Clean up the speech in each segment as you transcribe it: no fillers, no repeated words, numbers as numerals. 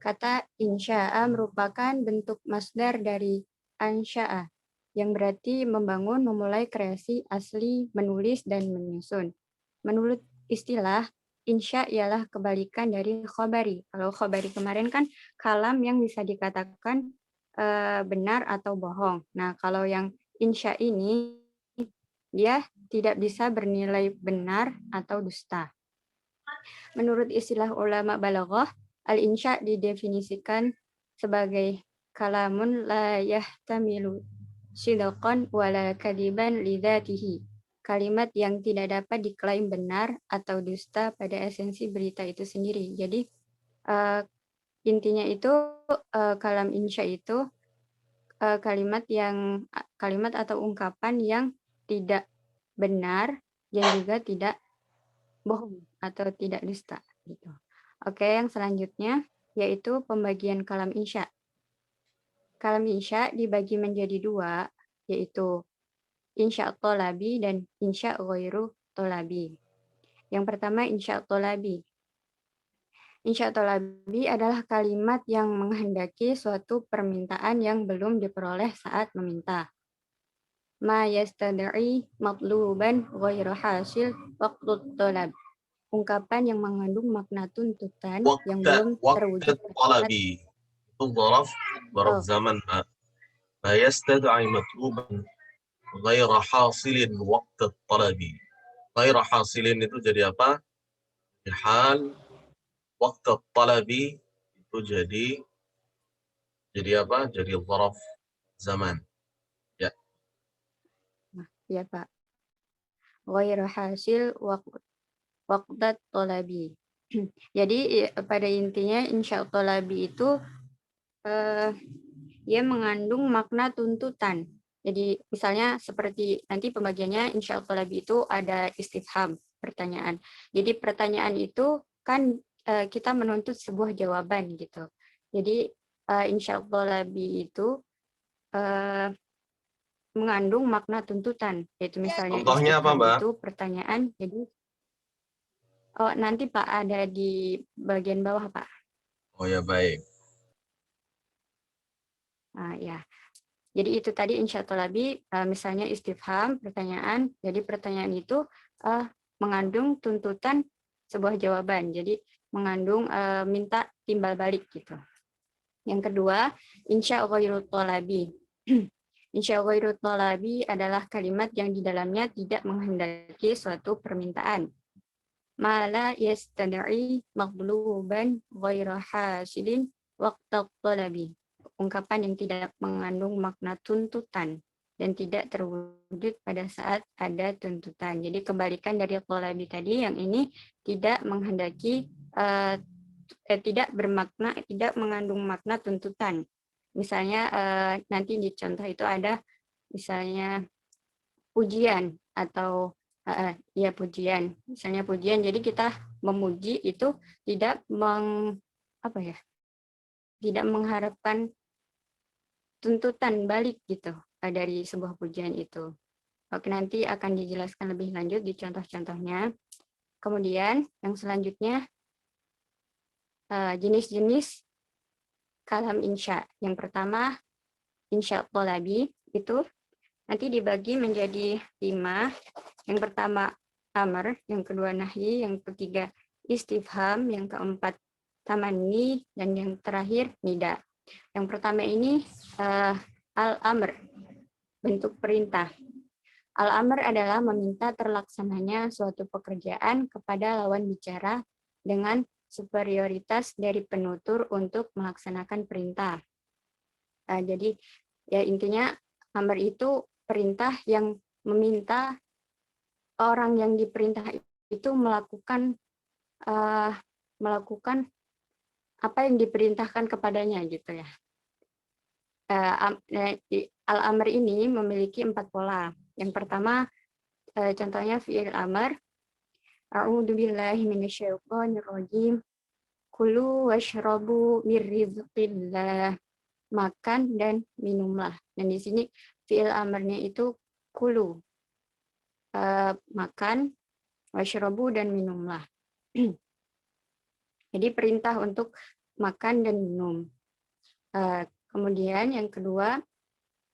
Kata insya'a merupakan bentuk masdar dari ansya'a, yang berarti membangun, memulai kreasi asli, menulis, dan menyusun. Menurut istilah, insya ialah kebalikan dari khobari. Kalau khobari kemarin kan kalam yang bisa dikatakan benar atau bohong. Nah, kalau yang insya ini, dia tidak bisa bernilai benar atau dusta. Menurut istilah ulama balaghah, al-insya didefinisikan sebagai kalamun la yahtamilu sidqan wala kadiban lidzatihi. Kalimat yang tidak dapat diklaim benar atau dusta pada esensi berita itu sendiri. Jadi intinya itu kalam insya itu kalimat atau ungkapan yang tidak benar dan juga tidak bohong atau tidak dusta gitu. Oke, yang selanjutnya yaitu pembagian kalam insya. Kalam insya dibagi menjadi dua, yaitu insya tolabi dan insya ghairu tolabi. Yang pertama insya tolabi. Insya tolabi adalah kalimat yang menghendaki suatu permintaan yang belum diperoleh saat meminta. Ma yastad'i matluban ghairu hasil waqtu tolab. Ungkapan yang mengandung makna tuntutan yang belum وقت terwujud pada saat الطلب itu ظرف oh, zaman ما يستدعي مطلوبا غير حاصل وقت الطلب غير حاصل itu jadi apa? Hal وقت الطلب itu jadi apa? Jadi ظرف zaman. Ya. nah, ya Pak. Ghairu hasil waqtat tolabi. Jadi pada intinya insya tolabi itu dia mengandung makna tuntutan. Jadi misalnya seperti nanti pembagiannya insya tolabi itu ada istifham, pertanyaan. Jadi pertanyaan itu kan kita menuntut sebuah jawaban gitu. Jadi insya tolabi itu mengandung makna tuntutan, yaitu misalnya Contohnya apa, istifham Mbak? itu pertanyaan. Jadi nanti Pak ada di bagian bawah Pak. Oh ya, baik. Nah, ya. Jadi itu tadi insya tolabi, misalnya istifham, pertanyaan. Jadi pertanyaan itu mengandung tuntutan sebuah jawaban. Jadi mengandung minta timbal balik gitu. Yang kedua, insya ghairu tolabi. Insya ghairu tolabi adalah kalimat yang di dalamnya tidak menghendaki suatu permintaan. Mala yastad'i maghluban ghaira hasilin waqta talabi. Ungkapan yang tidak mengandung makna tuntutan dan tidak terwujud pada saat ada tuntutan. Jadi kebalikan dari talabi tadi, yang ini tidak menghendaki tidak bermakna, tidak mengandung makna tuntutan. Misalnya nanti di contoh itu ada misalnya pujian atau ya pujian. Misalnya pujian, jadi kita memuji itu tidak tidak mengharapkan tuntutan balik gitu dari sebuah pujian itu. Oke, nanti akan dijelaskan lebih lanjut di contoh-contohnya. Kemudian yang selanjutnya jenis-jenis kalam insya. Yang pertama insya tolabi itu nanti dibagi menjadi 5. Yang pertama amr, yang kedua nahi, yang ketiga istifham, yang keempat tamanni, dan yang terakhir nida. Yang pertama ini al-amr, bentuk perintah. Al-amr adalah meminta terlaksananya suatu pekerjaan kepada lawan bicara dengan superioritas dari penutur untuk melaksanakan perintah. Jadi ya intinya amr itu perintah yang meminta orang yang diperintah itu melakukan apa yang diperintahkan kepadanya gitu ya. Al-amr ini memiliki 4 pola. Yang pertama contohnya fi'il amr. A'udzu billahi minasyaitonir rajim. Kulu washrabu mir rizqillah. Makan dan minumlah. Dan di sini fi'il amrnya itu kulu. Makan, washrabu dan minumlah. Jadi perintah untuk makan dan minum. Kemudian yang kedua,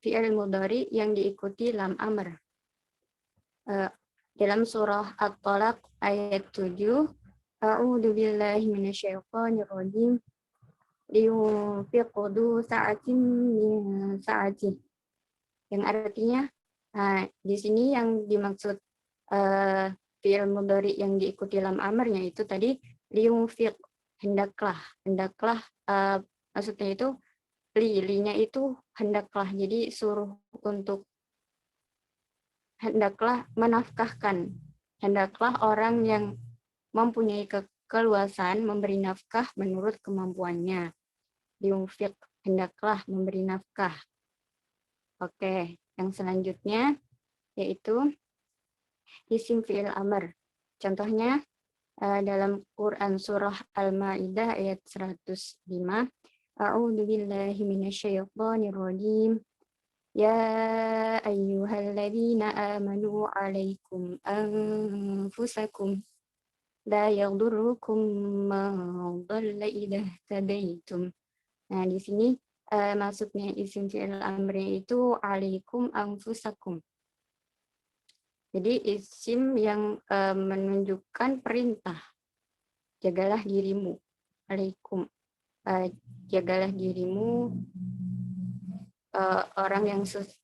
fi'il mudhari yang diikuti lam amr. Dalam surah At-Talaq ayat 7, A'udzu billahi minasyaitonir rajim. Liyunfiqu dzu sa'atin min sa'atih. Yang artinya, di sini yang dimaksud fi'il mudhari yang diikuti lam amrnya itu tadi liyunfiq, hendaklah maksudnya itu linya itu hendaklah, jadi suruh untuk hendaklah menafkahkan, hendaklah orang yang mempunyai keluasan memberi nafkah menurut kemampuannya. Liyunfiq, hendaklah memberi nafkah. Oke, yang selanjutnya yaitu isim fi'il amr. Contohnya dalam Quran surah Al-Maidah ayat 105, A'udzu billahi minasyaitonir rajim. Ya ayyuhalladzina amanu 'alaikum anfusakum la yadurrukum man dhalla idza tadaitum. Nah, di sini maksudnya isim fi'il amri itu 'alaikum anfusakum. Jadi isim yang menunjukkan perintah. Jagalah dirimu. 'Alaikum. Jagalah dirimu,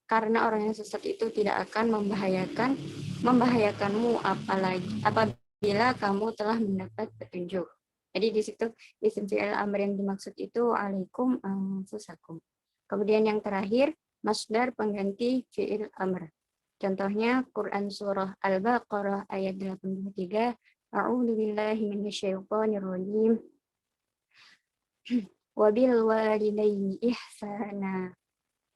karena orang yang sesat itu tidak akan membahayakanmu apabila kamu telah mendapat petunjuk. Jadi di situ isim fi'il amr yang dimaksud itu 'alaikum anfusakum. Kemudian yang terakhir masdar pengganti fi'il amr. Contohnya Quran surah Al-Baqarah ayat 83, A'udzu billahi minasyaitonir rajim. Wabil walidaini ihsana.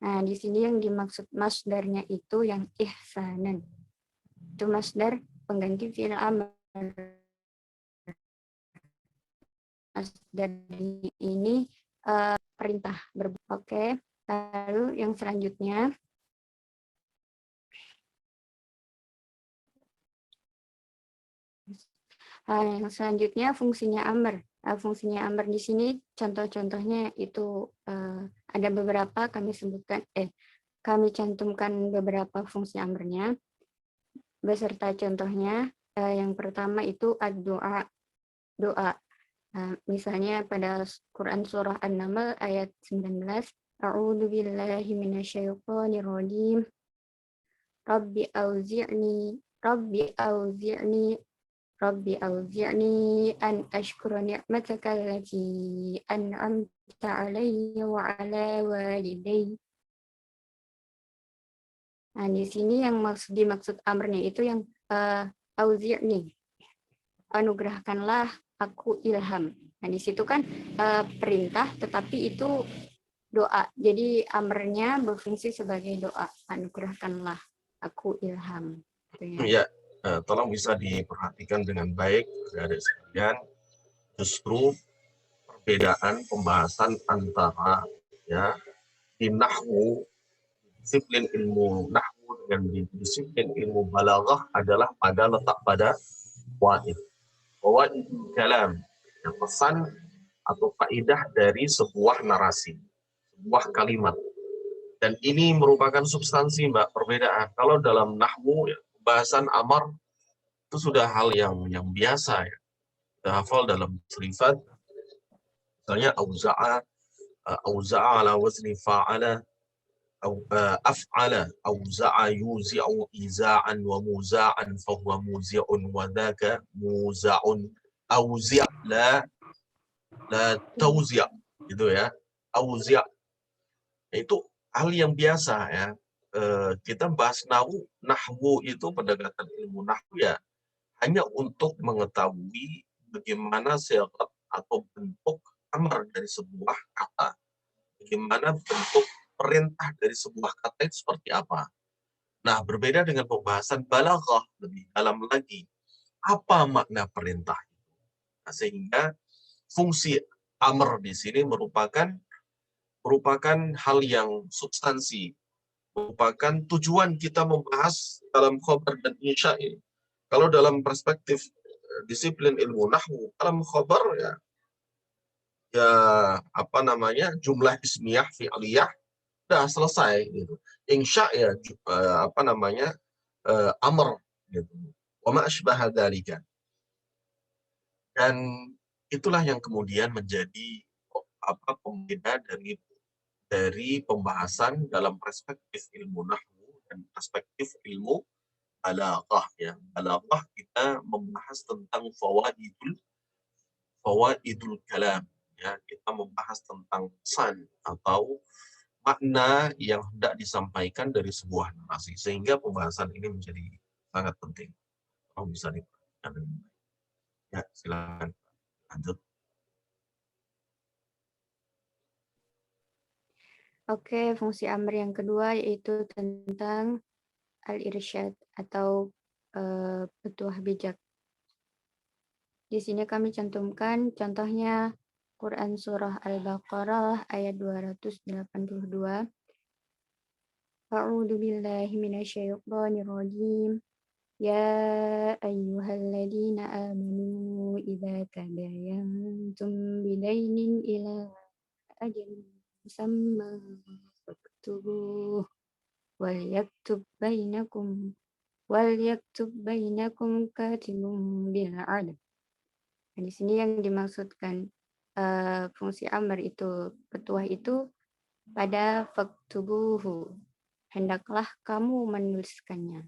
Nah, di sini yang dimaksud masdarnya itu yang ihsanan. Itu masdar pengganti fi'il amr. Masdar ini perintah. Oke. Lalu yang selanjutnya fungsinya amr. Fungsinya amr di sini contoh-contohnya itu ada beberapa kami cantumkan beberapa fungsi amrnya beserta contohnya. Yang pertama itu ad-doa, doa. Misalnya pada Quran surah An-Naml ayat 19, A'udzu billahi minasyaitonir rajim. Rabbi auzi'ni an ashkura ni'mataka allati an'amta 'alayya wa 'ala walidayya. Nah, di sini yang dimaksud amrnya itu yang auzi'ni. Anugerahkanlah aku ilham. Nah, di situ kan perintah tetapi itu doa. Jadi amrnya berfungsi sebagai doa. Anugerahkanlah aku ilham. Ya, tolong bisa diperhatikan dengan baik, adik sekalian. Justru perbedaan pembahasan antara di nahwu, disiplin ilmu nahwu dengan disiplin ilmu balaghah adalah letak pada fawaid kalam, yang pesan atau faidah dari sebuah narasi, sebuah kalimat. Dan ini merupakan substansi, Mbak, perbedaan. Kalau dalam nahwu, pembahasan amar itu sudah hal yang biasa ya. Kita hafal dalam sifat, misalnya auza'a ala wazni fa'ala, af'ala, auza'a yuzi'u iza'an wa muza'an fahuwa muzi'un wa dhaka muza'un, auzi' la tauzi' gitu ya. Auzi' itu hal yang biasa ya. Kita bahas nahwu itu pendekatan ilmu nahwu ya hanya untuk mengetahui bagaimana sigat atau bentuk amar dari sebuah kata. Bagaimana bentuk perintah dari sebuah kata itu seperti apa. Nah, berbeda dengan pembahasan balaghah lebih dalam lagi. Apa makna perintah itu? Nah, sehingga fungsi amr di sini merupakan hal yang substansi, merupakan tujuan kita membahas dalam khabar dan insya ini. Kalau dalam perspektif disiplin ilmu nahwu, dalam khabar ya ya apa namanya, jumlah ismiyah fi'liyah, udah selesai gitu. Insya ya apa namanya, amr gitu. Wa ma asbaha dzalika. Dan itulah yang kemudian menjadi apa pembeda dari pembahasan dalam perspektif ilmu nahwu dan perspektif ilmu balaghah ya. Balaghah kita membahas tentang fawaidul kalam ya. Kita membahas tentang pesan atau makna yang hendak disampaikan dari sebuah narasi, sehingga pembahasan ini menjadi sangat penting. Kalau bisa diperhatikan dengan baik. Ya, silakan lanjut. Oke, fungsi amr yang kedua yaitu tentang al-irsyad atau petuah bijak. Di sini kami cantumkan contohnya Quran Surah Al-Baqarah ayat 282. A'udzu billahi minasyaitonir rajim. Ya ayyuhalladzina amanu idza tadayantum bidainin ila ajalin musamma faktubuh wal yaktub bainakum katibun bil adl. Nah, di sini yang dimaksudkan fungsi amr itu petuah itu pada faktubuhu, hendaklah kamu menuliskannya.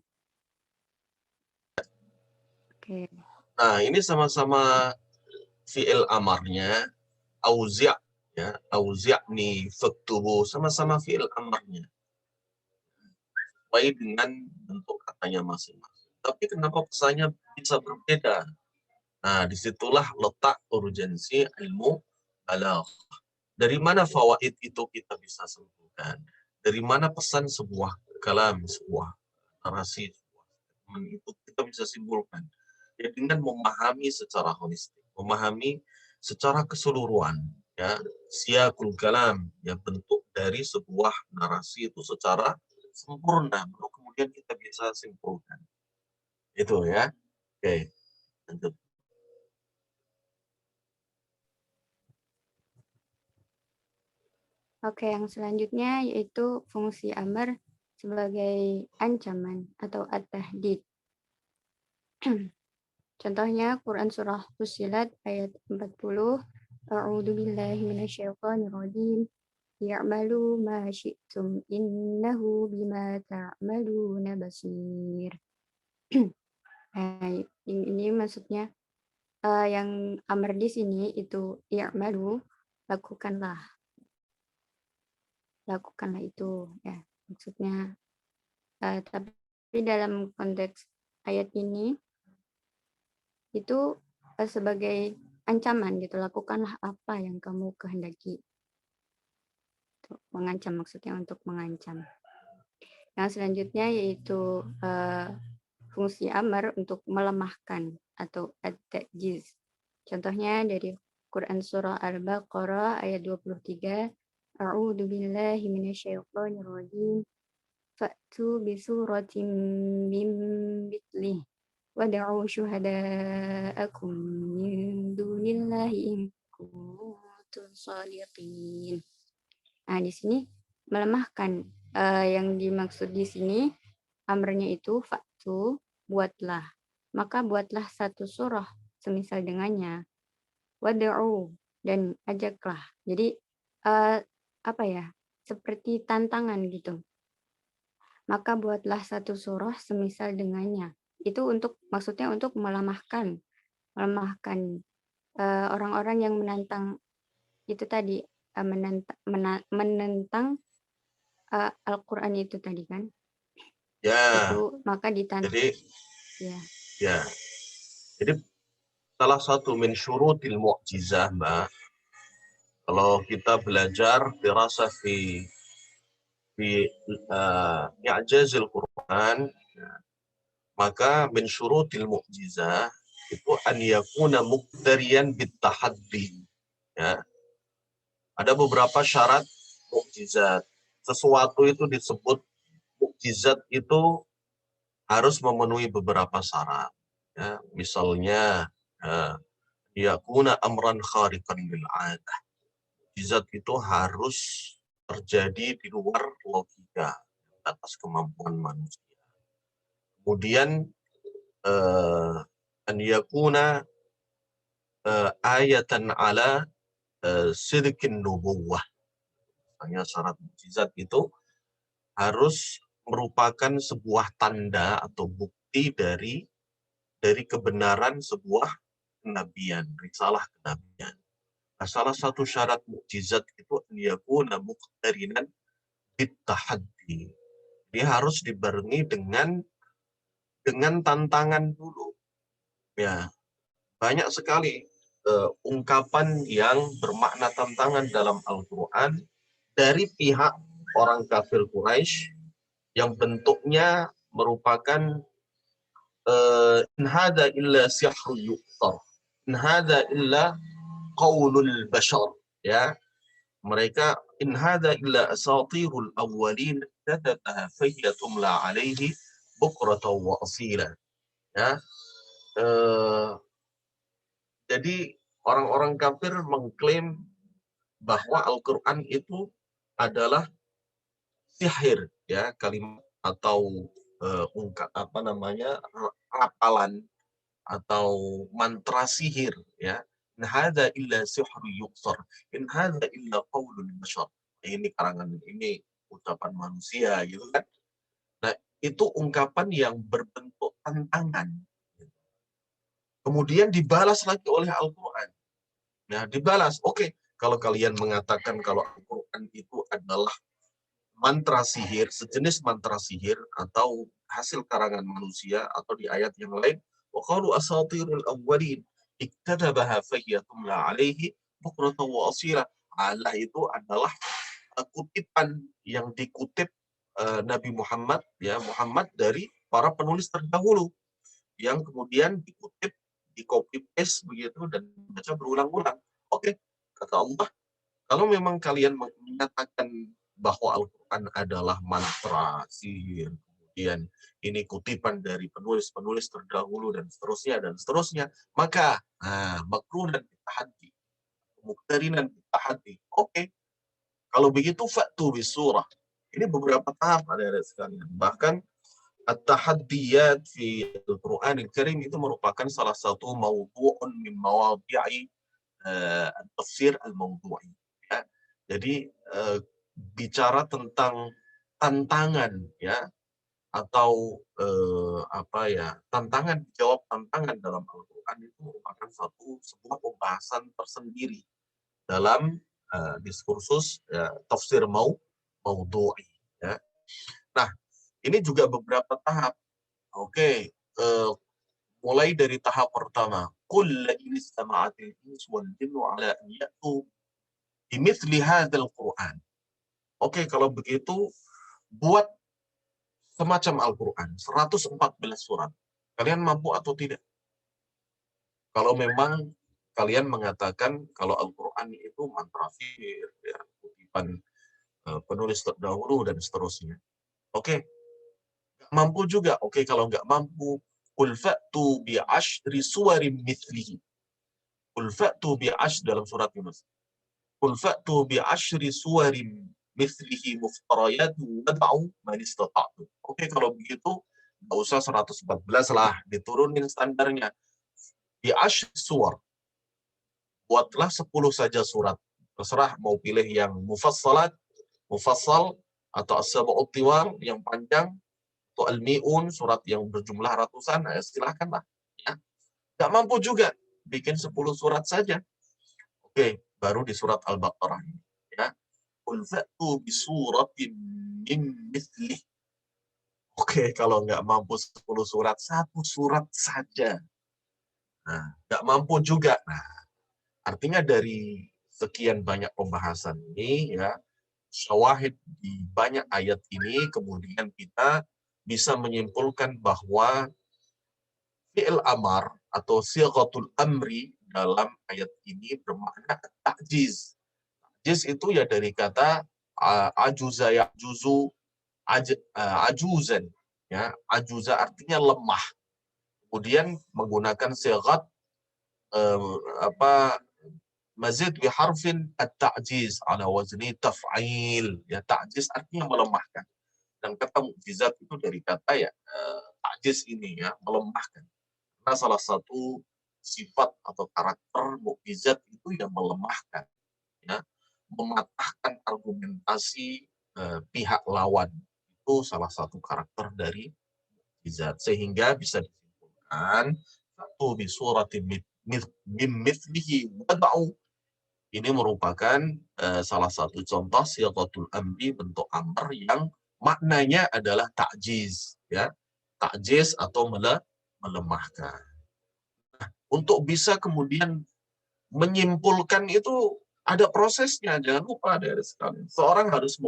Oke. Nah, ini sama-sama fi'il amarnya, auzi' ya, auzi'ni faktubu, sama-sama fi'il amarnya. Sesuai dengan bentuk katanya masing-masing. Tapi kenapa pesannya bisa berbeda? Nah, disitulah letak urgensi ilmu balaghah. Dari mana fawaid itu kita bisa simpulkan? Dari mana pesan sebuah kalam, sebuah narasi, sebuah statement itu kita bisa simpulkan? Ya, dengan memahami secara holistik, memahami secara keseluruhan, ya, siyaqul kalam, ya, bentuk dari sebuah narasi itu secara sempurna, baru kemudian kita bisa simpulkan. Itu ya. Oke, lanjut. Oke, yang selanjutnya yaitu fungsi amr sebagai ancaman atau at-tahdid. Contohnya Quran surah Fussilat ayat 40. A'udzu billahi minasyaitonir rajim. Ya'malu ma syi'tum innahu bima ta'maluna basir. Nah, ini maksudnya yang amr di sini itu ya'malu, lakukanlah itu ya maksudnya. Tapi dalam konteks ayat ini itu sebagai ancaman gitu, lakukanlah apa yang kamu kehendaki. Mengancam, maksudnya untuk mengancam. Yang selanjutnya yaitu fungsi amar untuk melemahkan atau at-ta'jiz. Contohnya dari Quran surah Al-Baqarah ayat 23. A'udzu billahi minasyaitonir rajim. Fa'tu bi suratin min mithlih wad'u syuhada'akum min dunillahi in kuntum shadiqin. Nah, di sini melemahkan. Yang dimaksud di sini amrnya itu fa'tu, buatlah. Maka buatlah satu surah semisal dengannya. Wad'u, dan ajaklah. Jadi apa ya? Seperti tantangan gitu. Maka buatlah satu surah semisal dengannya. Itu maksudnya untuk melemahkan orang-orang yang menantang itu tadi, menentang Al-Quran itu tadi kan. Ya, Itu maka ditantang. jadi Ya. ya. Jadi salah satu min syurutil mu'jizah, Mbak, kalau kita belajar dirasah fi i'jazil Quran, maka min syurutil mu'jizah itu an yakuna muqtariyan bitahaddi. Ya. Ada beberapa syarat mukjizat. Sesuatu itu disebut mukjizat itu harus memenuhi beberapa syarat. Ya. Misalnya yakuna amran khariqan lil 'adah. mukjizat itu harus terjadi di luar logika, atas kemampuan manusia. Kemudian an yakuna ayatan ala sidqin nubuwah. Hanya syarat mukjizat itu harus merupakan sebuah tanda atau bukti dari kebenaran sebuah kenabian, risalah kenabian. Nah, salah satu syarat mukjizat itu yakuna muqtarinan bitahaddi. Dia harus dibarengi dengan tantangan dulu. Ya, banyak sekali ungkapan yang bermakna tantangan dalam Al-Quran dari pihak orang kafir Quraisy yang bentuknya merupakan in hada illa sihru yu'tar, in hada illa qaulul bashar, ya, mereka in hada illa asatirul awwalin katabaha fahiya tumla alaihi bukratan wa asila, ya. Jadi orang-orang kafir mengklaim bahwa Al-Quran itu adalah sihir, ya, kalimat atau rapalan atau mantra sihir, ya. In hadza illa sihru yuqsar, in hadza illa qaulul bashar. Ini karangan, ini ucapan manusia, gitu kan. Nah, itu ungkapan yang berbentuk tantangan. Kemudian dibalas lagi oleh Al-Quran. Ya, dibalas. Oke, kalau kalian mengatakan kalau Al-Quran itu adalah mantra sihir, sejenis mantra sihir atau hasil karangan manusia, atau di ayat yang lain, wa qalu asatirul awwalin iktadabaha fahiya tumla alaihi bukratan wa asila. Allah itu adalah kutipan yang dikutip Nabi Muhammad, ya, Muhammad dari para penulis terdahulu yang kemudian dikutip, di copy paste begitu dan dibaca berulang-ulang. Oke, kata Allah, kalau memang kalian menyatakan bahwa Al-Quran adalah mantra, sihir, kemudian ini kutipan dari penulis-penulis terdahulu dan seterusnya, maka makrunan bitahaddi, muktarinan bitahaddi. Oke, kalau begitu fa'tu bisurah. Ini beberapa tahap ada sekalian. Bahkan at-tahaddiyat fi Al-Quran Al-Karim itu merupakan salah satu mawdu'un min mawadhi'i tafsir al-mawdu'i. Ya. Jadi bicara tentang tantangan, ya, atau tantangan, jawab tantangan dalam Al-Quran itu merupakan sebuah pembahasan tersendiri dalam diskursus, ya, tafsir mawdu'i. Ya. Nah, ini juga beberapa tahap. Oke, mulai dari tahap pertama, qul la in istama'atil ins wal jinnu ala an ya'tu bimithli hadzal Qur'an. Oke, kalau begitu buat semacam Al-Qur'an, 114 surat. Kalian mampu atau tidak? Kalau memang kalian mengatakan kalau Al-Qur'an itu mantra sihir, ya, kutipan penulis terdahulu dan seterusnya. Oke, mampu juga. Oke, kalau nggak mampu, qul fa'tu bi asyri suwarin mithlihi. Qul fa'tu bi dalam surat Yunus. Qul fa'tu bi asyri suwarin mithlihi muftarayatu wad'u man istata'tum. Oke, kalau begitu nggak usah 114 lah, diturunin standarnya. Bi asyri suwar. Buatlah 10 saja surat. Terserah mau pilih yang mufassal atau as-sab'ut tiwal yang panjang, atau al-mi'un, surat yang berjumlah ratusan, silakanlah. Ya. Nggak mampu juga, bikin 10 surat saja. Oke, baru di surat Al-Baqarah ini. Ya. Qul fa'tu bi suratin min mithlih. Oke, kalau nggak mampu 10 surat, 1 surat saja. Nah, nggak mampu juga. Nah, artinya dari sekian banyak pembahasan ini, ya, syawahid di banyak ayat ini, kemudian kita bisa menyimpulkan bahwa fi'il amar atau sighatul amri dalam ayat ini bermakna ta'jiz. Ta'jiz itu ya dari kata ajuza ya'juzu, ajuzan, ya, ajuza artinya lemah. Kemudian menggunakan sighat mazid bi harfin at-ta'jiz ala wazni taf'il. Ya, ta'jiz artinya melemahkan. Dan kata mukjizat itu dari kata ya ta'jiz ini ya, melemahkan. Karena salah satu sifat atau karakter mukjizat itu yang melemahkan, ya, mematahkan argumentasi pihak lawan. Itu salah satu karakter dari mukjizat, sehingga bisa disimpulkan satu bi suratin mithlihi wad'u. Ini merupakan salah satu contoh siqatul amri, bentuk amr yang maknanya adalah ta'jiz, ya. Ta'jiz atau melemahkan. Untuk bisa kemudian menyimpulkan itu ada prosesnya, jangan lupa dari sekali. Seorang harus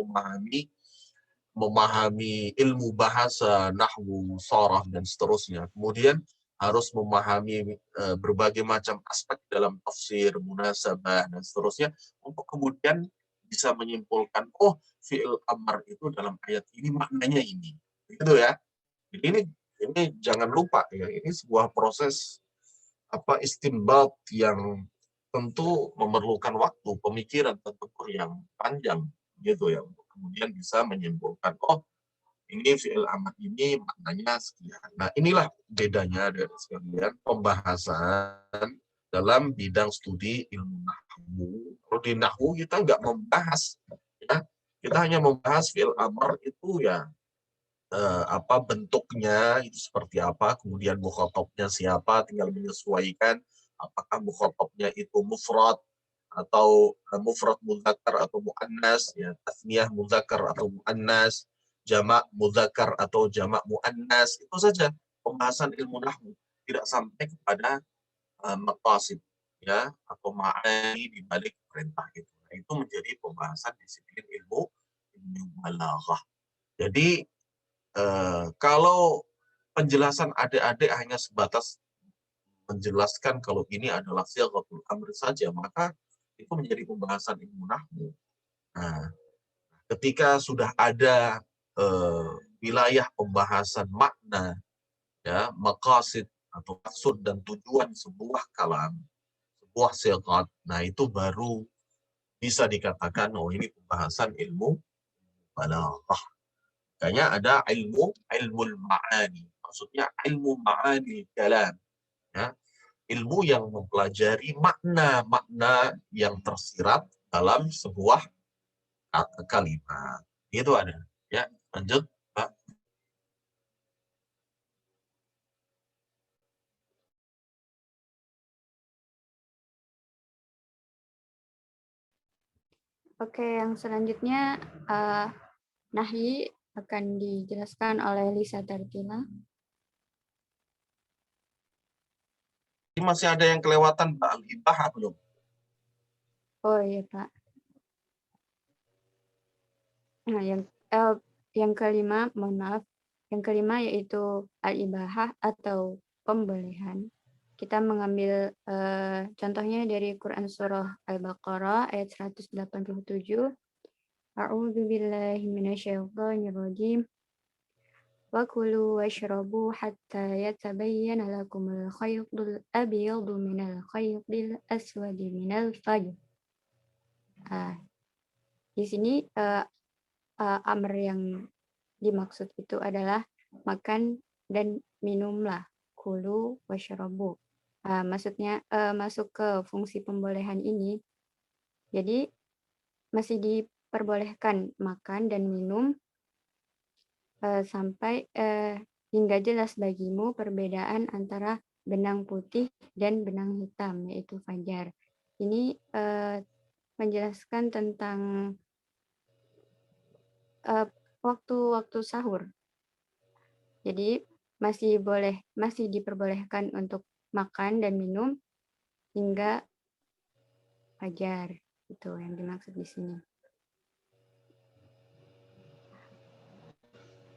memahami ilmu bahasa, nahwu, sharaf dan seterusnya. Kemudian harus memahami berbagai macam aspek dalam tafsir, munasabah dan seterusnya untuk kemudian bisa menyimpulkan, oh, fi'il amr itu dalam ayat ini maknanya ini. Gitu ya. Jadi ini jangan lupa ya, ini sebuah proses istinbat yang tentu memerlukan waktu, pemikiran tentu yang panjang gitu ya, untuk kemudian bisa menyimpulkan, oh, ini fi'il amr ini maknanya sekian. Nah, inilah bedanya dari sekalian pembahasan dalam bidang studi ilmu nahwu. Kalau di nahwu kita nggak membahas, ya, kita hanya membahas fi'il amr itu ya apa bentuknya, itu seperti apa, kemudian mukhatabnya siapa, tinggal menyesuaikan apakah mukhatabnya itu mufrad atau mufrad mudzakkar atau muannas, ya, tasniyah mudzakkar atau muannas, jamak mudzakkar atau jamak muannas. Itu saja pembahasan ilmu nahwu, tidak sampai kepada maqasid, ya, atau ma'ani di balik perintah itu. Nah, itu menjadi pembahasan disiplin ilmu balaghah. Jadi kalau penjelasan adik-adik hanya sebatas menjelaskan kalau ini adalah siaghatul amr saja, maka itu menjadi pembahasan ilmu nahwu. Nah, ketika sudah ada wilayah pembahasan makna, ya, maqasid atau maksud dan tujuan sebuah kalam, sebuah siaghat, nah itu baru bisa dikatakan, oh, ini pembahasan ilmu balaghah. Makanya ada ilmu ma'ani. Maksudnya ilmu ma'ani kalam. Ya. Ilmu yang mempelajari makna-makna yang tersirat dalam sebuah kalimat. Itu ada. Ya, lanjut, Pak. Oke, yang selanjutnya Nahyi akan dijelaskan oleh Lisa Tartila. Ini masih ada yang kelewatan, Pak. Al-Ibahah belum? Oh iya, Pak. Nah, yang kelima, mohon maaf. Yang kelima yaitu al-ibahah atau pembolehan. Kita mengambil contohnya dari Quran Surah Al-Baqarah ayat 187. A'udzu billahi minasyaitonir rajim. Wa kulu washrabu hatta yatabayyana lakumul khaytul abyadu minal khaytil aswadi minal fajr. Di sini amr yang dimaksud itu adalah makan dan minumlah, kulu washrabu. Maksudnya masuk ke fungsi pembolehan ini. Jadi masih diperbolehkan makan dan minum sampai hingga jelas bagimu perbedaan antara benang putih dan benang hitam, yaitu fajar. Ini menjelaskan tentang waktu-waktu sahur. Jadi masih diperbolehkan untuk makan dan minum hingga fajar. Itu yang dimaksud di sini.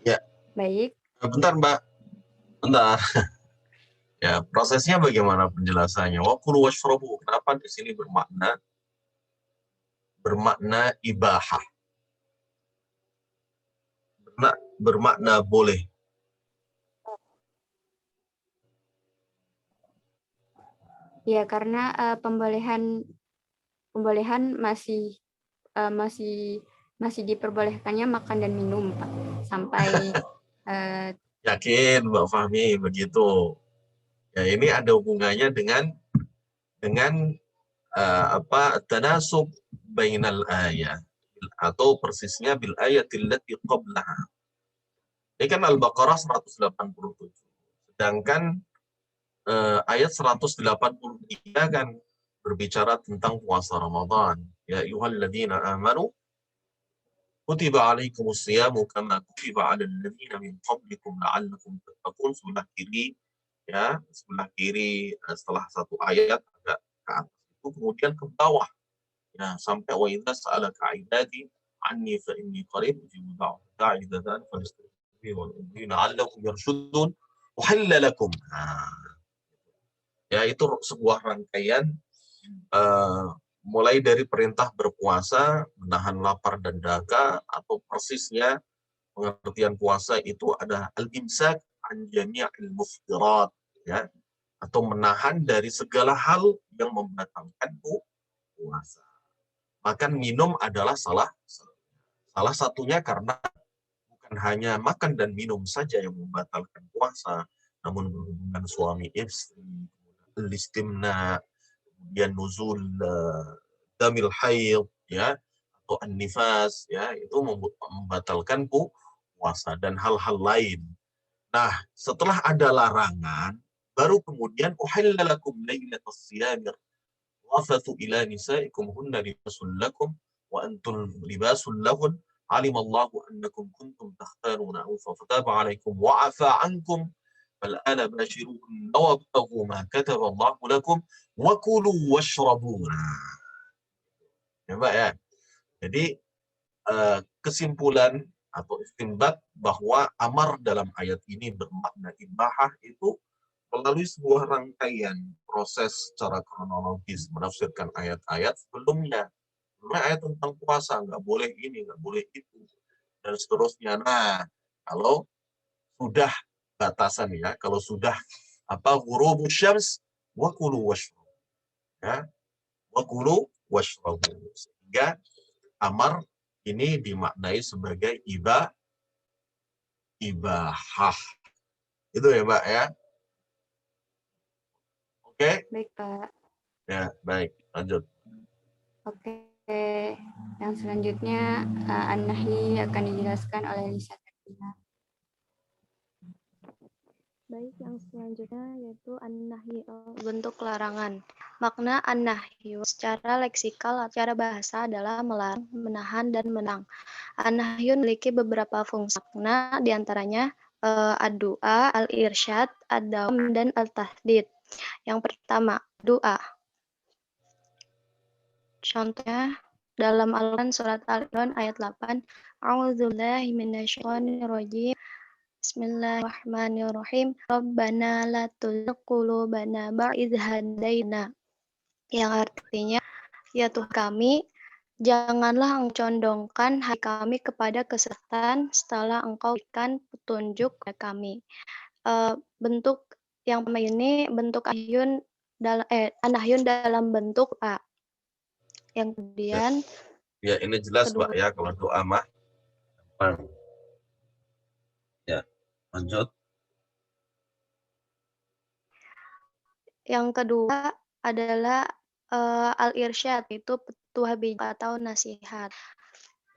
Ya. Baik. Bentar, Mbak. Bentar. Ya, prosesnya bagaimana penjelasannya? Wa kulu washrabu. Kenapa di sini bermakna ibahah? Bermakna boleh. Ya, karena pembolehan pembolehan masih diperbolehkannya makan dan minum, Pak, sampai Yakin Mbak Fahmi begitu. Ya, ini ada hubungannya dengan tanasub bainal ayat atau persisnya bil ayatil lati qablaha. Ini kan Al-Baqarah 187. Sedangkan ayat 183 kan berbicara tentang puasa Ramadan. Ya ayyuhalladzina amanu kutiba alaikumus siyamu kama kutiba alal ladzina min qablikum la'allakum tattaqun. Sebelah kiri setelah satu ayat agak ke atas itu, kemudian ke bawah ya sampai wa idza sa'alaka 'ibadi anni fa inni qarib ujibu da'i dzan fastaghfiru wal ladina 'allakum yarshudun uhilla lakum. Ya, itu sebuah rangkaian mulai dari perintah berpuasa, menahan lapar dan dahaga, atau persisnya pengertian puasa itu ada al-imsak an jami'il muftirat, ya, atau menahan dari segala hal yang membatalkan puasa. Makan minum adalah salah satunya, karena bukan hanya makan dan minum saja yang membatalkan puasa, namun berhubungan suami istri, istimna, kemudian nuzul damil haid, ya, atau an-nifas, ya, itu membatalkan puasa dan hal-hal lain. Nah, setelah ada larangan, baru kemudian uhilla lakum lailatas siyamir wafathu ila nisaikum hunna libasul lakum wa antum libasul lahun alimallahu annakum kuntum takhtanuna anfusakum fataba alaikum wa afa ankum fal'ana bashiruhunna wabtaghu ma kataballahu lakum wa kulu washrabu. Ya, Mbak, ya. Jadi kesimpulan atau istinbat bahwa amar dalam ayat ini bermakna ibahah itu melalui sebuah rangkaian proses secara kronologis menafsirkan ayat-ayat sebelumnya. Ayat tentang puasa, nggak boleh ini, nggak boleh itu, dan seterusnya. Nah, kalau sudah batasan, ya, kalau sudah ghurubus syams wa kulu washrabu, ya, wa kulu washrabu, sehingga amar ini dimaknai sebagai ibahah. Itu ya, Mbak, ya. Oke? baik, Pak. Ya, baik. Lanjut. Oke, yang selanjutnya an-nahi akan dijelaskan oleh Lisa Sabrina. Baik, yang selanjutnya yaitu an-nahyi, bentuk larangan. Makna an-nahyi secara leksikal, secara bahasa adalah melarang, menahan, dan menang. An-nahyu memiliki beberapa fungsi makna, diantaranya ad-du'a, al-irsyad, ad-dawam, dan al-tahdid. Yang pertama, doa. Contohnya dalam Al-Quran surat Al-Imran ayat 8, A'udzubillahi minasyaitonirrajim. Bismillahirrahmanirrahim. Rabbana la tuzigh qulubana ba'da idh hadaitana. Yang artinya, ya Tuhan kami, janganlah Engkau condongkan hati kami kepada kesesatan setelah Engkau berikan petunjuk kepada kami. Bentuk yang pertama ini bentuk an-nahyun dalam bentuk A. Yang kemudian Ya, ini jelas, Mbak, ya, kalau doa mah. Ya, lanjut. Yang kedua adalah al-irsyad, itu petuah bijak atau nasihat.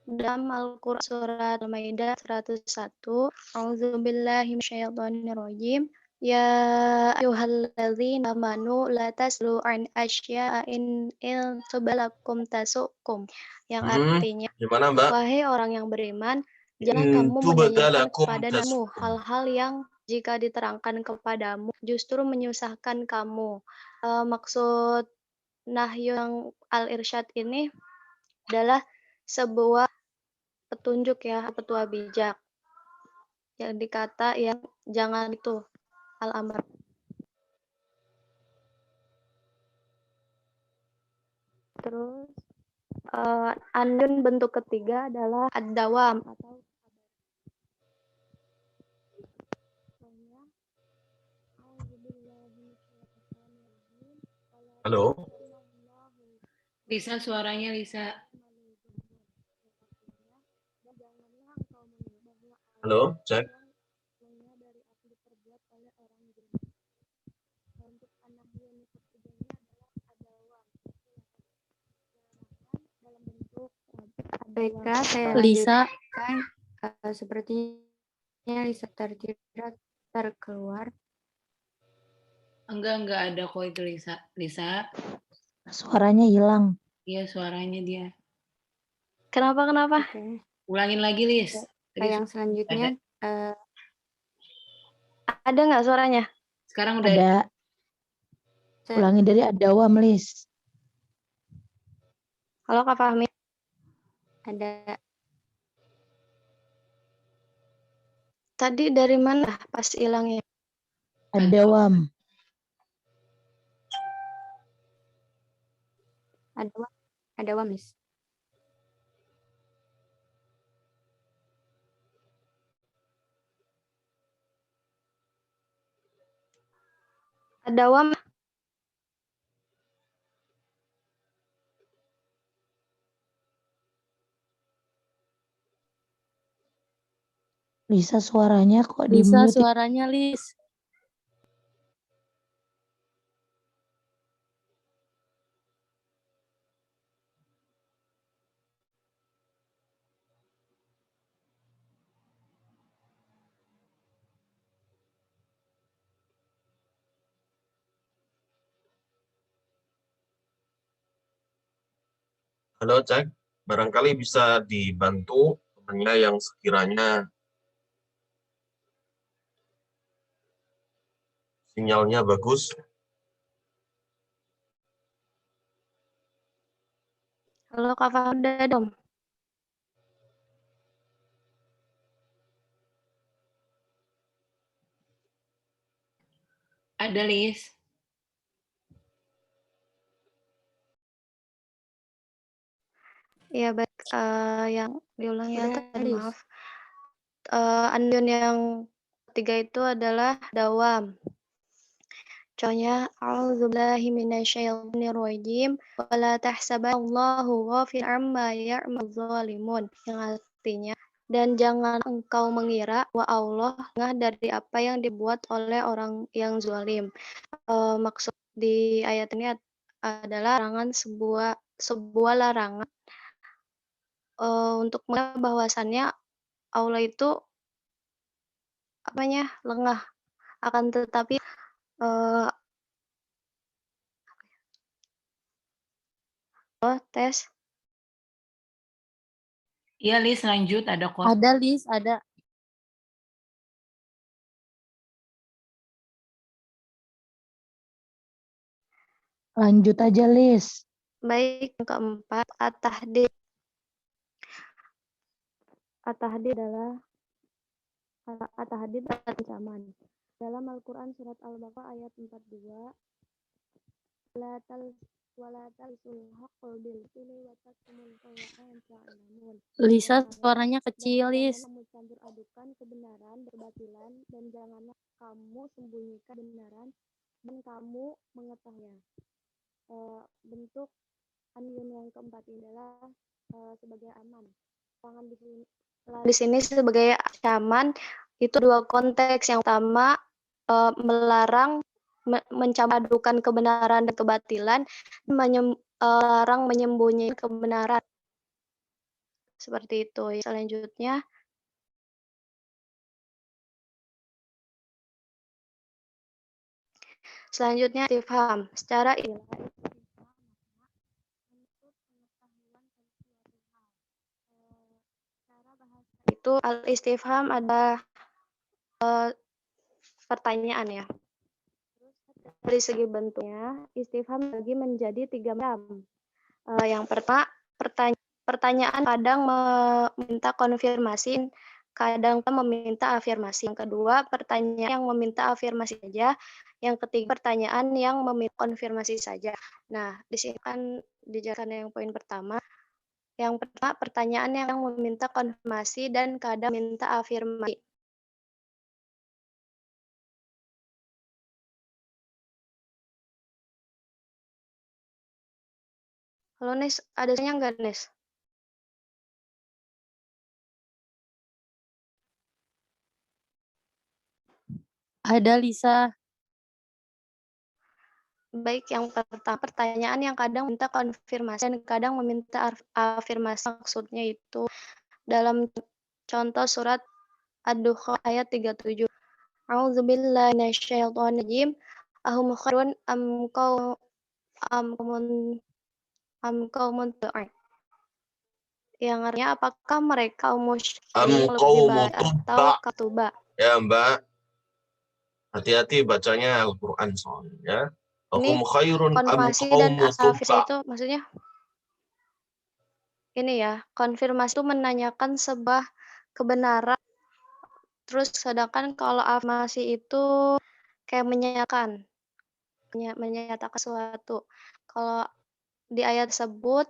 Dalam Al-Quran surat Al-Maidah 101, A'udzubillahi minasyaitonirrajim. Ya ayyuhalladzina amanu la taslu an asya'a in tubalakum tasukum. Yang artinya, gimana, Mbak? wahai orang yang beriman, jangan kamu menanyakan kepadamu hal-hal yang jika diterangkan kepadamu justru menyusahkan kamu. Maksud nahyu yang al-irsyad ini adalah sebuah petunjuk, ya, petua bijak. Yang dikata yang jangan itu al-amr. Terus an-nun bentuk ketiga adalah ad-dawam atau Halo. Lisa, suaranya Lisa. Halo, cek. BK saya Lisa, lanjutkan. Sepertinya Lisa terkeluar. Enggak ada kok itu Lisa. Lisa, suaranya hilang. iya suaranya dia. Kenapa? Oke. Ulangin lagi, Lis. Tadi Yang selanjutnya Ada nggak suaranya? sekarang udah Ada. Ulangi dari adawam, Lis. Halo Kak Fahmi. ada Tadi dari mana pas hilangnya? Adawam. ada wamis. Adawam. Lisa, suaranya kok di Lisa, mute? suaranya Lis. Halo, cek. Barangkali bisa dibantu temannya yang sekiranya sinyalnya bagus. Halo Kak Fahmi, udah dong. ada Lis. Iya baik, yang diulang ya Udah, tadi Lis. maaf. Andun yang ketiga itu adalah dawam. Contohnya, a'udzubillahi minasyaitonirrajim wa la tahsabanallahu ghafilan amma ya'mal zalimun. Yang artinya, dan jangan engkau mengira bahwa Allah lengah dari apa yang dibuat oleh orang yang zalim. Maksud di ayat ini adalah larangan sebuah larangan untuk mengenai bahwasannya Allah itu lengah, akan tetapi tes. Iya Lis, lanjut ada kok. Ada Lis, ada. Lanjut aja, Lis. Baik, yang keempat, at-tahdid. At-tahdid adalah ancaman. Dalam Al-Quran surat Al-Baqarah ayat 42, wala talsul haqqal bil batili wa taktumul haqqal wa ta'lamun. Lisa, suaranya kecil, Dan Lis. janganlah mencampur adukan kebenaran berbatilan, dan janganlah kamu sembunyikan kebenaran dan kamu mengetahuinya. Bentuk anyun yang keempat ini adalah sebagai aman. Tangan di sini sebagai ancaman itu dua konteks. Yang pertama, melarang mencampur adukan kebenaran dan kebatilan, melarang menyembunyikan kebenaran. Seperti itu. Selanjutnya, istifham. Secara istilah itu al-istifham ada pertanyaan ya. Dari segi bentuknya, istifham bagi menjadi 3 macam. Yang pertama, pertanyaan kadang meminta konfirmasi, kadang meminta afirmasi. Yang kedua, pertanyaan yang meminta afirmasi saja. Yang ketiga, pertanyaan yang meminta konfirmasi saja. Nah, di sini kan dijelaskan yang poin pertama. Yang pertama, pertanyaan yang meminta konfirmasi dan kadang minta afirmasi. Halo Nes, ada suaranya nggak Nes? Ada Lisa. Baik, yang pertama pertanyaan yang kadang minta konfirmasi dan kadang meminta afirmasi, maksudnya itu dalam contoh surat Ad-Dukhan ayat 37. A'udzubillahi minasyaitonirrajim. Ahum khairun am qaumun tu'in. Yang artinya apakah mereka kaum musyrikin lebih qaumu baik tubba. atau katuba? Ya Mbak, hati-hati bacanya Al-Quran soalnya ya. Ahum khairun am Konfirmasi dan qaumu afirmasi tubba. itu maksudnya ini ya, konfirmasi itu menanyakan sebuah kebenaran, terus sedangkan kalau afirmasi itu kayak menyatakan sesuatu. Kalau di ayat tersebut,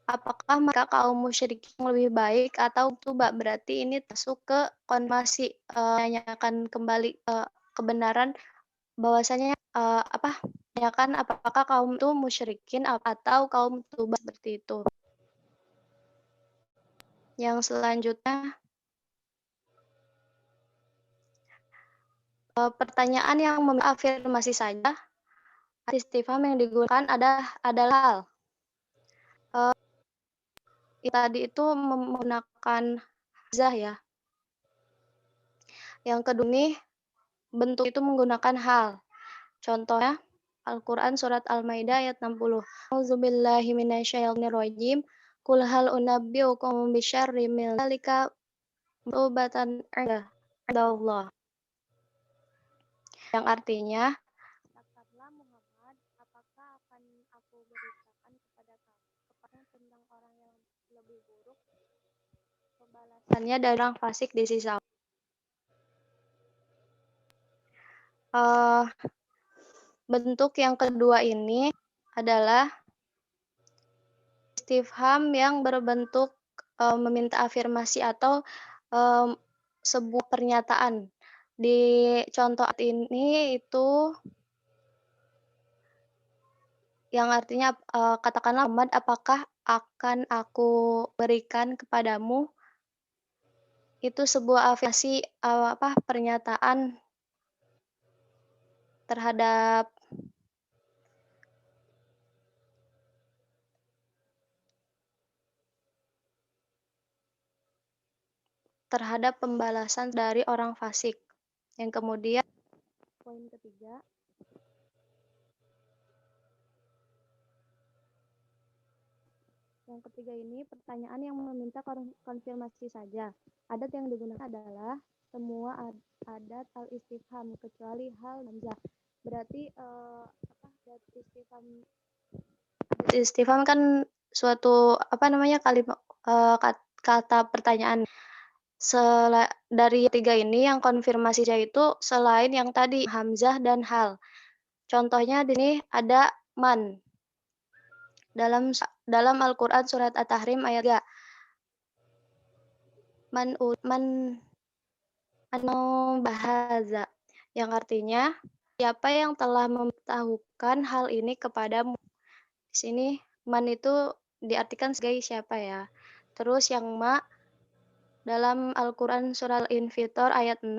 apakah mereka kaum musyrikin yang lebih baik atau tuba? Berarti ini masuk ke konfirmasi, menanyakan kembali kebenaran bahwasanya menanyakan apakah kaum itu musyrikin atau kaum tuba, seperti itu. Yang selanjutnya, pertanyaan yang afirmasi saja, istifham yang digunakan adalah hal. Tadi itu menggunakan hamzah ya. Yang kedua nih, bentuk itu menggunakan hal. Contohnya Al-Quran surat Al-Maidah ayat 60. A'udzubillahi minasyaitonirrajim. Qul hal unabbiukum bisyarri min dzalika ma'ubatan 'inda Allah. Yang artinya, katakanlah Muhammad, apakah akan aku beritakan kepada kamu tentang orang yang lebih buruk pembalasannya dari orang fasik di sisi bentuk yang kedua ini adalah istifham yang berbentuk meminta afirmasi atau sebuah pernyataan. Di contoh ini itu yang artinya katakanlah Muhammad, apakah akan aku berikan kepadamu? Itu sebuah afirmasi pernyataan terhadap pembalasan dari orang fasik. Yang kemudian poin ketiga, ini pertanyaan yang meminta konfirmasi saja. Adat yang digunakan adalah semua adat al-istifham kecuali hal hamzah. Berarti adat istifham kan suatu kalimat kata pertanyaan. Dari tiga ini yang konfirmasi saya itu selain yang tadi hamzah dan hal. Contohnya di sini ada man. Dalam Al-Qur'an surat At-Tahrim ayat 3. Man bahaza, yang artinya siapa yang telah memberitahukan hal ini kepadamu. Di sini man itu diartikan sebagai siapa ya. Terus yang ma dalam Al-Qur'an surah Al-Infitor ayat 6,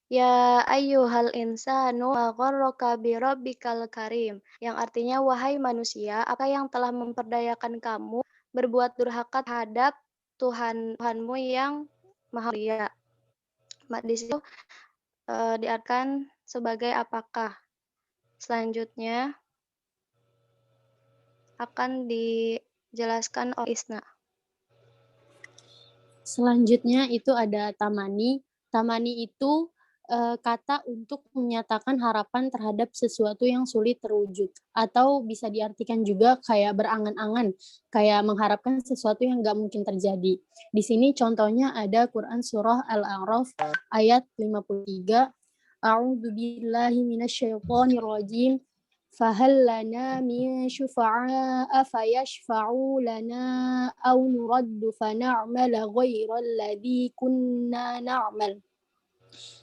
ya ayyuhal insanu ma gharraka bi rabbikal karim, yang artinya wahai manusia, apa yang telah memperdayakan kamu berbuat durhaka terhadap Tuhanmu yang maha mulia. Di situ diartikan sebagai apakah. Selanjutnya akan dijelaskan oleh Isna. Selanjutnya itu ada tamani. Tamani itu kata untuk menyatakan harapan terhadap sesuatu yang sulit terwujud. Atau bisa diartikan juga kayak berangan-angan, kayak mengharapkan sesuatu yang nggak mungkin terjadi. Di sini contohnya ada Quran Surah Al-A'raf ayat 53. A'udzu billahi minasyaitonir rajim. فهل لنا من شفعاء فيشفعوا لنا أو نرد فنعمل غير الذي كنا نعمل.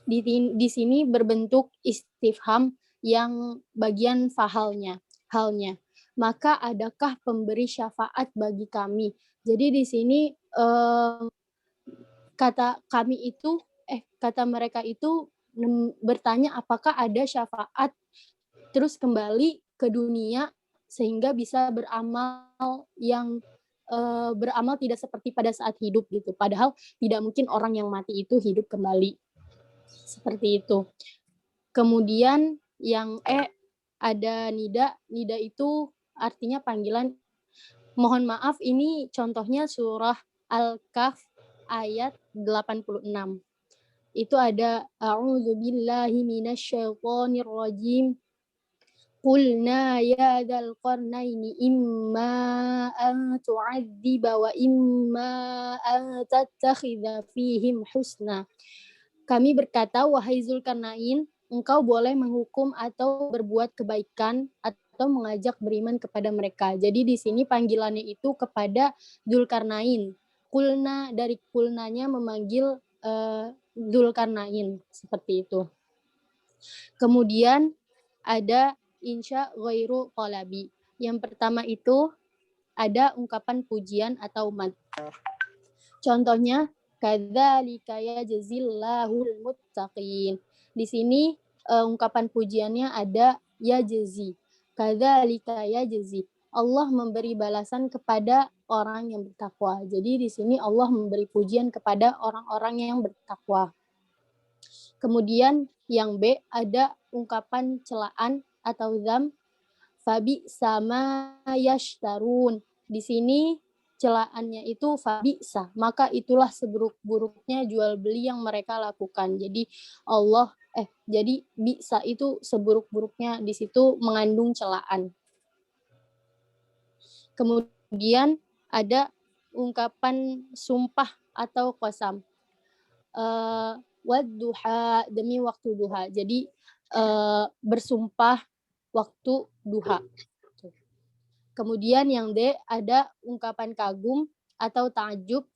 Di sini berbentuk istifham yang bagian halnya. maka adakah pemberi syafaat bagi kami? Jadi di sini kata mereka itu bertanya apakah ada syafaat terus kembali ke dunia sehingga bisa beramal tidak seperti pada saat hidup gitu. Padahal tidak mungkin orang yang mati itu hidup kembali. Seperti itu. Kemudian yang ada nida. Nida itu artinya panggilan. Mohon maaf ini contohnya surah Al-Kahf ayat 86. Itu ada a'udzubillahi minasyaitonirrajim. Qulna ya dzal qarnaini imma an tu'adziba wa imma an tattakhidha fihim husna. Kami berkata, wahai Zulkarnain, engkau boleh menghukum atau berbuat kebaikan atau mengajak beriman kepada mereka. Jadi di sini panggilannya itu kepada Zulkarnain. Qulna, dari qulnanya memanggil Zulkarnain, seperti itu. Kemudian ada insya ghairu qalabi. Yang pertama itu ada ungkapan pujian atau mad. Contohnya kadzalika yajzillahul muttaqin. Di sini ungkapan pujiannya ada yajzi. Kadzalika yajzi. Allah memberi balasan kepada orang yang bertakwa. Jadi di sini Allah memberi pujian kepada orang-orang yang bertakwa. Kemudian yang B ada ungkapan celaan atau dzam, fabi sama yashtarun. Di sini celaannya itu fabisa, maka itulah seburuk-buruknya jual beli yang mereka lakukan. Jadi jadi bisa itu seburuk-buruknya, di situ mengandung celaan. Kemudian ada ungkapan sumpah atau qasam. Wadduha, demi waktu duha. Jadi bersumpah waktu duha. Kemudian yang D ada ungkapan kagum atau ta'ajub.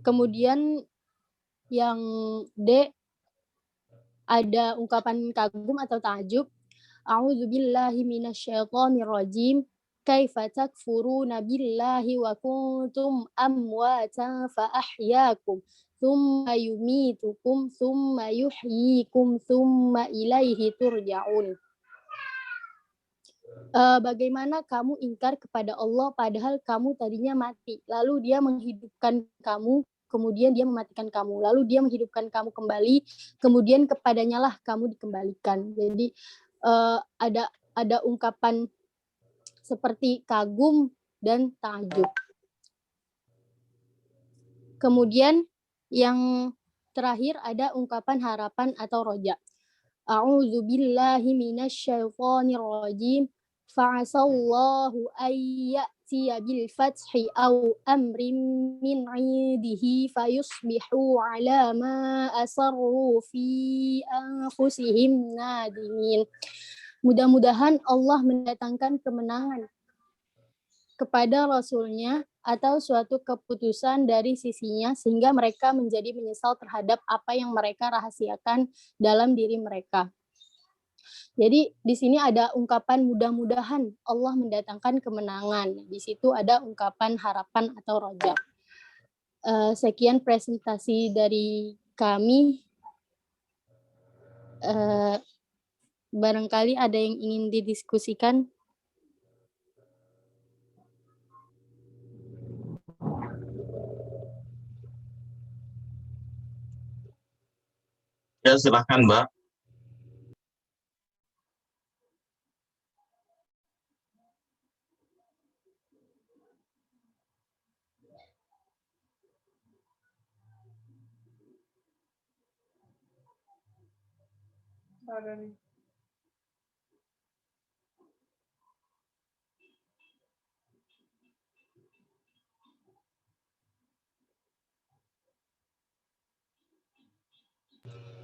Kemudian yang D ada ungkapan kagum atau ta'ajub. A'udzubillahi minasyaitonirrajim. Kaifa takfuruna billahi wa kuntum amwatan fa ahyaakum thumma yumitukum thumma yuhyikum thumma ilaihi turja'un. Bagaimana kamu ingkar kepada Allah padahal kamu tadinya mati, lalu Dia menghidupkan kamu, kemudian Dia mematikan kamu, lalu Dia menghidupkan kamu kembali, kemudian kepadanya lah kamu dikembalikan. Jadi ada ungkapan seperti kagum dan ta'ajub. Kemudian yang terakhir ada ungkapan harapan atau roja. A'udzubillahi minasyaitonirrajim. Fa'asallahu ayyatiya bil fathi aw amrin min 'indihi fayusbihu 'ala ma asarru fi anfusihim nadimin. Mudah-mudahan Allah mendatangkan kemenangan kepada Rasul-Nya atau suatu keputusan dari sisinya sehingga mereka menjadi menyesal terhadap apa yang mereka rahasiakan dalam diri mereka. Jadi di sini ada ungkapan mudah-mudahan Allah mendatangkan kemenangan. Di situ ada ungkapan harapan atau roja. Sekian presentasi dari kami. Barangkali ada yang ingin didiskusikan. Ya, silahkan Mbak.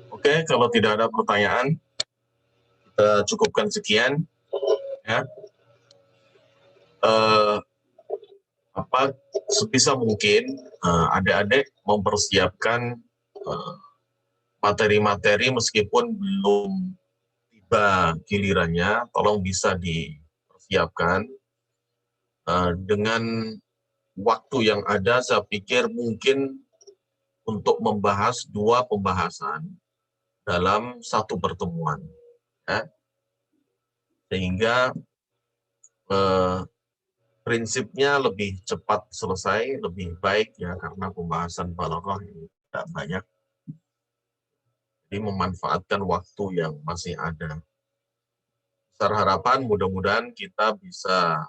Oke, kalau tidak ada pertanyaan, kita cukupkan sekian. Ya. Sebisa mungkin adik-adik mempersiapkan materi-materi meskipun belum tiba gilirannya, tolong bisa dipersiapkan. Dengan waktu yang ada, saya pikir mungkin untuk membahas 2 pembahasan dalam 1 pertemuan. Ya. Sehingga prinsipnya lebih cepat selesai, lebih baik ya, karena pembahasan balaghah ini tidak banyak. Jadi memanfaatkan waktu yang masih ada. Besar harapan mudah-mudahan kita bisa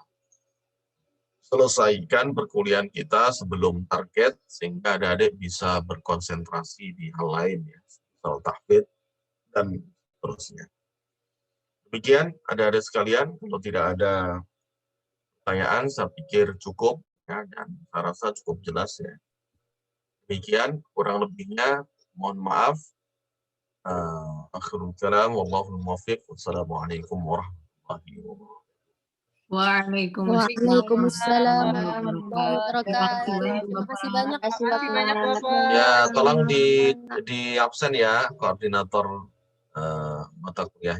selesaikan perkuliahan kita sebelum target, sehingga adik-adik bisa berkonsentrasi di hal lain ya, soal tahfidz dan seterusnya. Demikian adik-adik sekalian, kalau tidak ada pertanyaan, saya pikir cukup ya, dan saya rasa cukup jelas ya. Demikian, kurang lebihnya mohon maaf. Akhirul kalam, wallahul muwaffiq. Wassalamualaikum warahmatullahi wabarakatuh. Waalaikumsalam warahmatullahi wabarakatuh. wabarakatuh. Terima kasih banyak. Terima kasih banyak, Bapak. Ya, tolong di absen ya koordinator mata kuliahnya.